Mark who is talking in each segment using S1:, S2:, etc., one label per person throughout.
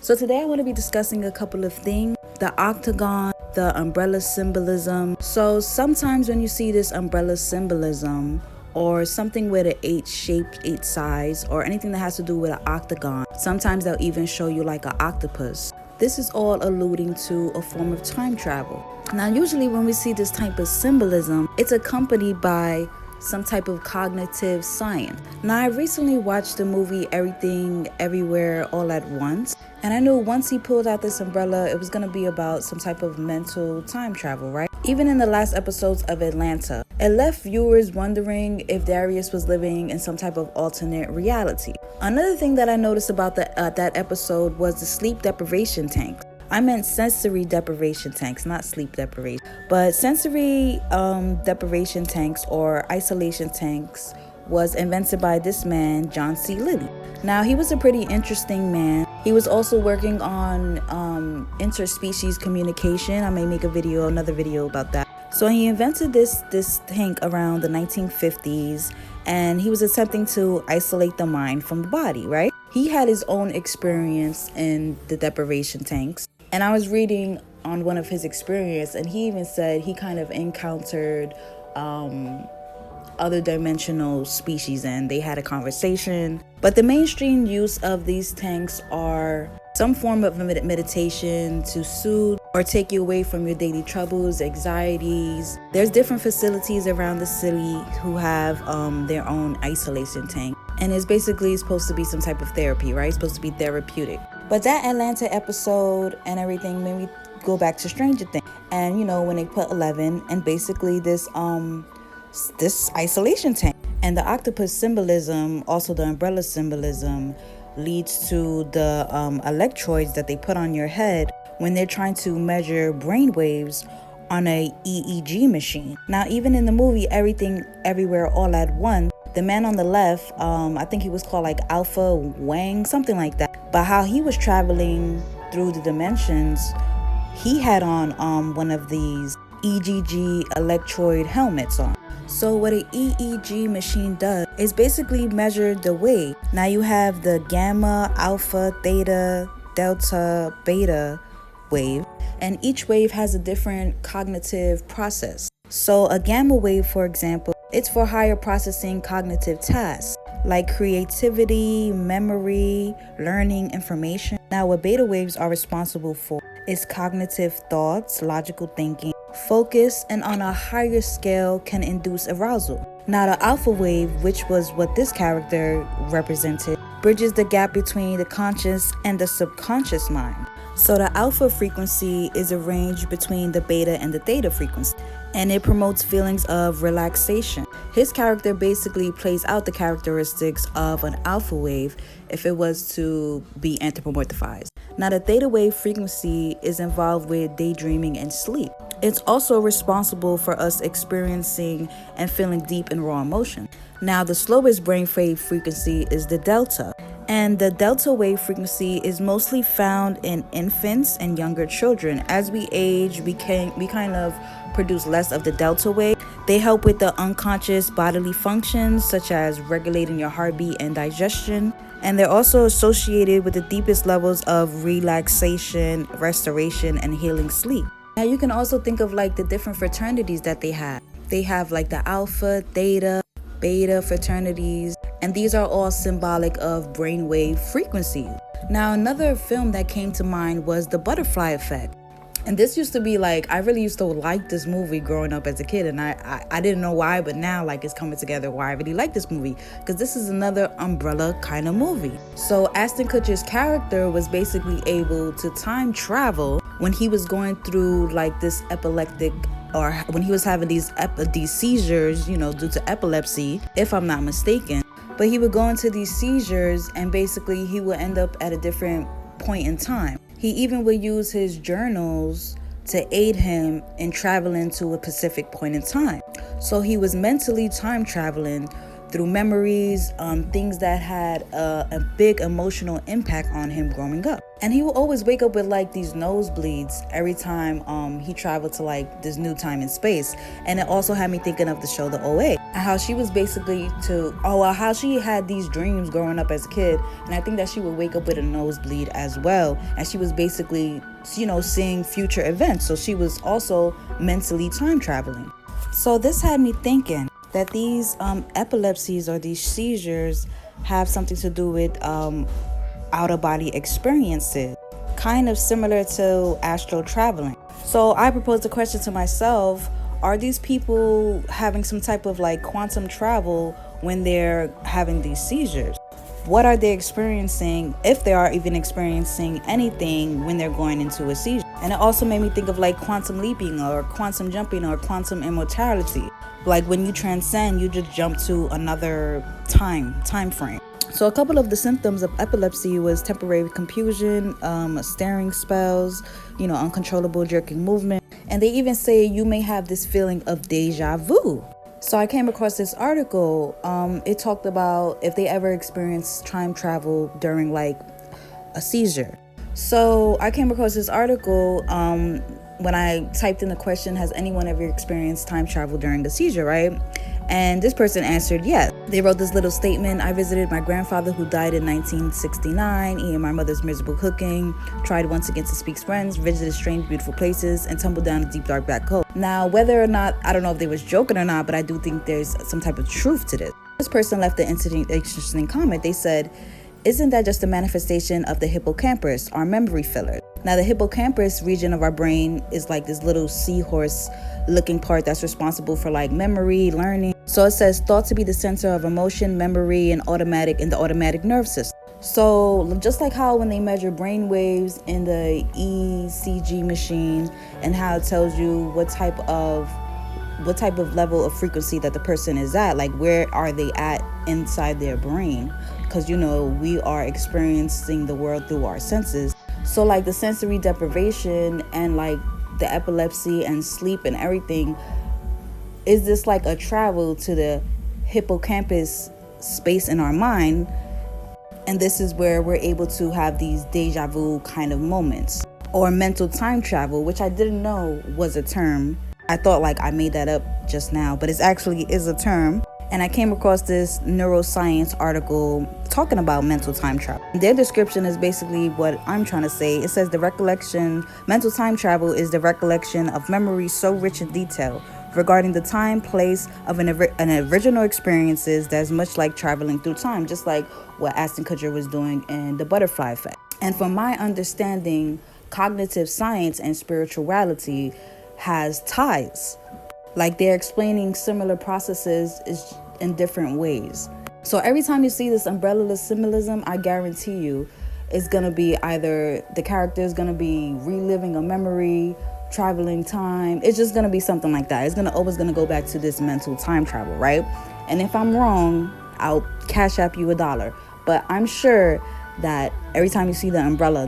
S1: So today I want to be discussing a couple of things: the octagon, the umbrella symbolism. So sometimes when you see this umbrella symbolism, or something with an 8 shape, 8 sides, or anything that has to do with an octagon, sometimes they'll even show you like an octopus. This is all alluding to a form of time travel. Now, usually when we see this type of symbolism, it's accompanied by some type of cognitive science. Now, I recently watched the movie Everything, Everywhere, All at Once, and I knew once he pulled out this umbrella, it was going to be about some type of mental time travel, right? Even in the last episodes of Atlanta, it left viewers wondering if Darius was living in some type of alternate reality. Another thing that I noticed about that episode was the sleep deprivation tank. I meant sensory deprivation tanks, not sleep deprivation. But sensory deprivation tanks or isolation tanks was invented by this man, John C. Lilly. Now, he was a pretty interesting man. He was also working on interspecies communication. I may make another video about that. So he invented this tank around the 1950s, and he was attempting to isolate the mind from the body, right? He had his own experience in the deprivation tanks. And I was reading on one of his experience, and he even said he kind of encountered other dimensional species, and they had a conversation. But the mainstream use of these tanks are some form of meditation to soothe or take you away from your daily troubles, anxieties. There's different facilities around the city who have their own isolation tank. And it's basically supposed to be some type of therapy, right? It's supposed to be therapeutic. But that Atlanta episode and everything made me go back to Stranger Things. And, when they put 11 and basically this isolation tank. And the octopus symbolism, also the umbrella symbolism, leads to the electrodes that they put on your head when they're trying to measure brain waves on a EEG machine. Now, even in the movie Everything, Everywhere, All at Once, the man on the left, I think he was called like Alpha Wang, something like that. But how he was traveling through the dimensions, he had on one of these EEG electrode helmets on. So what an EEG machine does is basically measure the wave. Now you have the gamma, alpha, theta, delta, beta wave, and each wave has a different cognitive process. So a gamma wave, for example, it's for higher processing cognitive tasks like creativity, memory, learning information. Now what beta waves are responsible for is cognitive thoughts, logical thinking, focus, and on a higher scale can induce arousal. Now the alpha wave, which was what this character represented, bridges the gap between the conscious and the subconscious mind. So the alpha frequency is a range between the beta and the theta frequency, and it promotes feelings of relaxation. His character basically plays out the characteristics of an alpha wave if it was to be anthropomorphized. Now the theta wave frequency is involved with daydreaming and sleep. It's also responsible for us experiencing and feeling deep and raw emotion. Now the slowest brain wave frequency is the delta. And the delta wave frequency is mostly found in infants and younger children. As we age, we kind of produce less of the delta wave. They help with the unconscious bodily functions such as regulating your heartbeat and digestion. And they're also associated with the deepest levels of relaxation, restoration, and healing sleep. Now you can also think of like the different fraternities that they have. They have like the alpha, theta, beta fraternities, and these are all symbolic of brainwave frequencies. Now another film that came to mind was The Butterfly Effect. And this used to be like, I really used to like this movie growing up as a kid, and I didn't know why, but now like it's coming together why I really like this movie, because this is another umbrella kind of movie. So Ashton Kutcher's character was basically able to time travel when he was going through like this epileptic, or when he was having these seizures, due to epilepsy, if I'm not mistaken. But he would go into these seizures and basically he would end up at a different point in time. He even would use his journals to aid him in traveling to a specific point in time. So he was mentally time traveling through memories, things that had a big emotional impact on him growing up. And he will always wake up with like these nosebleeds every time he traveled to like this new time and space. And it also had me thinking of the show The OA, and how she was basically how she had these dreams growing up as a kid. And I think that she would wake up with a nosebleed as well. And she was basically, seeing future events. So she was also mentally time traveling. So this had me thinking that these epilepsies or these seizures have something to do with out-of-body experiences, kind of similar to astral traveling. So I proposed a question to myself: are these people having some type of like quantum travel when they're having these seizures? What are they experiencing, if they are even experiencing anything when they're going into a seizure? And it also made me think of like quantum leaping or quantum jumping or quantum immortality. Like when you transcend, you just jump to another time frame. So a couple of the symptoms of epilepsy was temporary confusion, staring spells, uncontrollable jerking movement. And they even say you may have this feeling of deja vu. So I came across this article. It talked about if they ever experienced time travel during like a seizure. So I came across this article when I typed in the question, has anyone ever experienced time travel during a seizure, right? And this person answered yes. They wrote this little statement: I visited my grandfather who died in 1969, eating my mother's miserable cooking, tried once again to speak French, visited strange, beautiful places, and tumbled down a deep, dark black hole. Now, whether or not, I don't know if they was joking or not, but I do think there's some type of truth to this. This person left an interesting comment. They said, isn't that just a manifestation of the hippocampus, our memory filler? Now, the hippocampus region of our brain is like this little seahorse looking part that's responsible for like memory, learning. So it says thought to be the center of emotion, memory, and the automatic nerve system. So just like how when they measure brain waves in the ECG machine and how it tells you what type of level of frequency that the person is at, like where are they at inside their brain? Because we are experiencing the world through our senses. So like the sensory deprivation and like the epilepsy and sleep and everything, is this like a travel to the hippocampus space in our mind? And this is where we're able to have these deja vu kind of moments, or mental time travel, which I didn't know was a term. I thought like I made that up just now, but it actually is a term. And I came across this neuroscience article talking about mental time travel. Their description is basically what I'm trying to say. It says mental time travel is the recollection of memories so rich in detail regarding the time, place of an original experiences that's much like traveling through time, just like what Ashton Kutcher was doing in The Butterfly Effect. And from my understanding, cognitive science and spirituality has ties. Like they're explaining similar processes in different ways. So every time you see this umbrella-less symbolism, I guarantee you it's going to be either the character is going to be reliving a memory, traveling time. It's just going to be something like that. It's always going to go back to this mental time travel, right? And if I'm wrong, I'll cash app you $1. But I'm sure that every time you see the umbrella,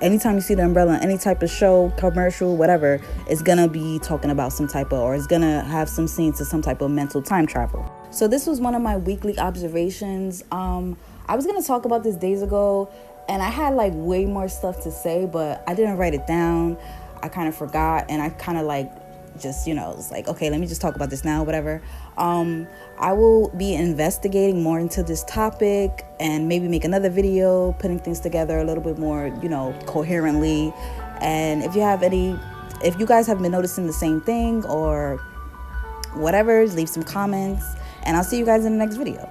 S1: anytime you see the umbrella in any type of show, commercial, whatever, it's gonna be talking about or it's gonna have some scenes to some type of mental time travel. So this was one of my weekly observations. I was gonna talk about this days ago, and I had like way more stuff to say, but I didn't write it down. I kind of forgot, and I kind of like just, it's like, okay, let me just talk about this now, whatever. I will be investigating more into this topic and maybe make another video, putting things together a little bit more, coherently. And if you guys have been noticing the same thing or whatever, leave some comments, and I'll see you guys in the next video.